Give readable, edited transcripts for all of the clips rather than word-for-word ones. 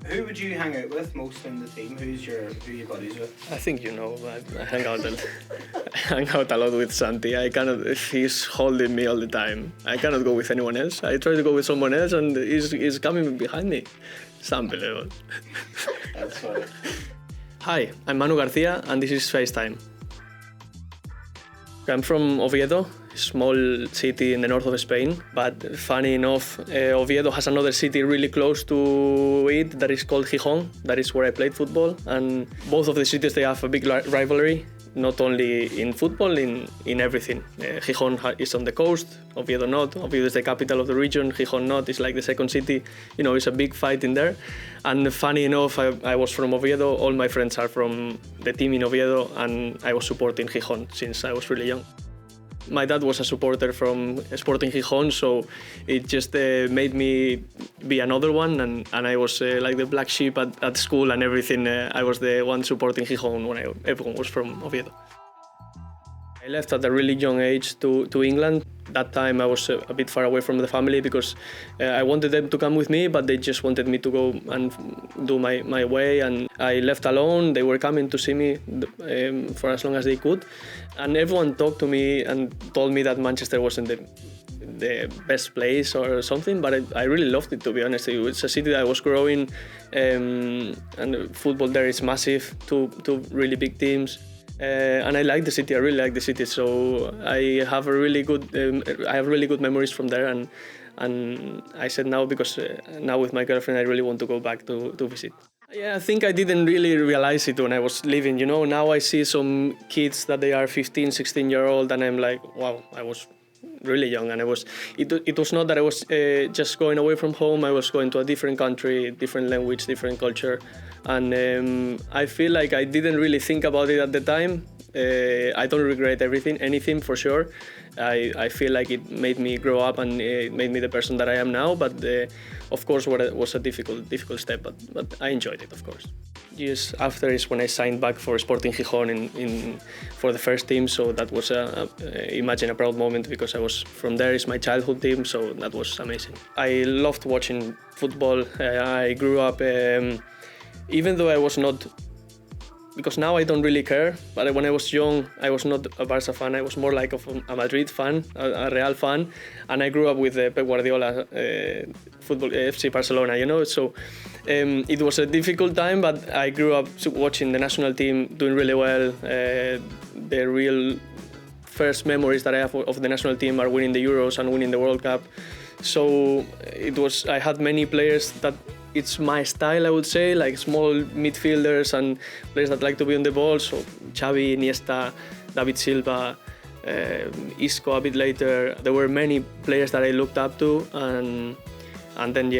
Who would you hang out with most in the team? Who are your buddies with? I think you know, I hang out a lot with Santi. He's holding me all the time. I cannot go with anyone else. I try to go with someone else and he's coming behind me. It's unbelievable. That's funny. Hi, I'm Manu García and this is FaceTime. I'm from Oviedo, a small city in the north of Spain, but funny enough, Oviedo has another city really close to it that is called Gijón. That is where I played football, and both of the cities, they have a big rivalry, not only in football, in everything. Gijón is on the coast, Oviedo not. Oviedo is the capital of the region, Gijón not is like the second city. You know, it's a big fight in there. And funny enough, I was from Oviedo, all my friends are from the team in Oviedo, and I was supporting Gijón since I was really young. My dad was a supporter from Sporting Gijón, so it just made me be another one, and I was like the black sheep at school and everything. I was the one supporting Gijón when everyone was from Oviedo. I left at a really young age to England. That time I was a bit far away from the family because I wanted them to come with me, but they just wanted me to go and do my way, and I left alone. They were coming to see me for as long as they could, and everyone talked to me and told me that Manchester wasn't the best place or something, but I really loved it, to be honest. It's a city that was growing, and football there is massive, two really big teams. And I like the city. I really like the city. So I have really good memories from there. And I said now, because now with my girlfriend, I really want to go back to visit. Yeah, I think I didn't really realize it when I was leaving. You know, now I see some kids that they are 15, 16-year-old, and I'm like, wow, I was really young, and it was not that I was just going away from home. I was going to a different country, different language, different culture, and I feel like I didn't really think about it at the time. I don't regret anything for sure. I feel like it made me grow up and it made me the person that I am now, but of course it was a difficult step, but I enjoyed it, of course. Years after is when I signed back for Sporting Gijón for the first team, so that was imagine a proud moment, because I was from there. It's my childhood team, so that was amazing. I loved watching football. I grew up, even though I was not, because now I don't really care, but when I was young, I was not a Barca fan. I was more like a Madrid fan, a Real fan, and I grew up with Pep Guardiola, football, FC Barcelona, you know. So it was a difficult time, but I grew up watching the national team doing really well. The real first memories that I have of the national team are winning the Euros and winning the World Cup. So I had many players that it's my style, I would say, like small midfielders and players that like to be on the ball. So Xavi, Iniesta, David Silva, Isco a bit later. There were many players that I looked up to, and then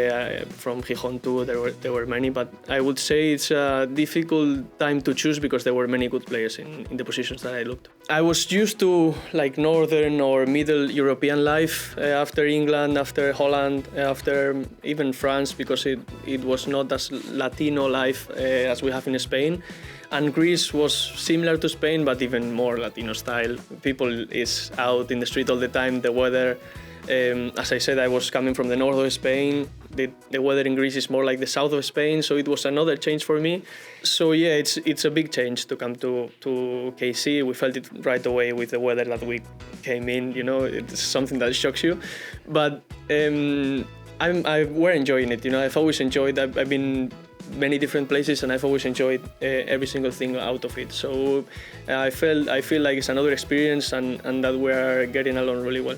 from Gijón too, there were many. But I would say it's a difficult time to choose because there were many good players in the positions that I looked. I was used to like northern or middle European life after England, after Holland, after even France, because it was not as Latino life as we have in Spain. And Greece was similar to Spain, but even more Latino style. People is out in the street all the time. The weather, as I said, I was coming from the north of Spain. The weather in Greece is more like the south of Spain, so it was another change for me. So yeah, it's a big change to come to KC. We felt it right away with the weather that we came in. You know, it's something that shocks you, but we're enjoying it. You know, I've always enjoyed. I've been many different places, and I've always enjoyed every single thing out of it. So I feel like it's another experience, and that we're getting along really well.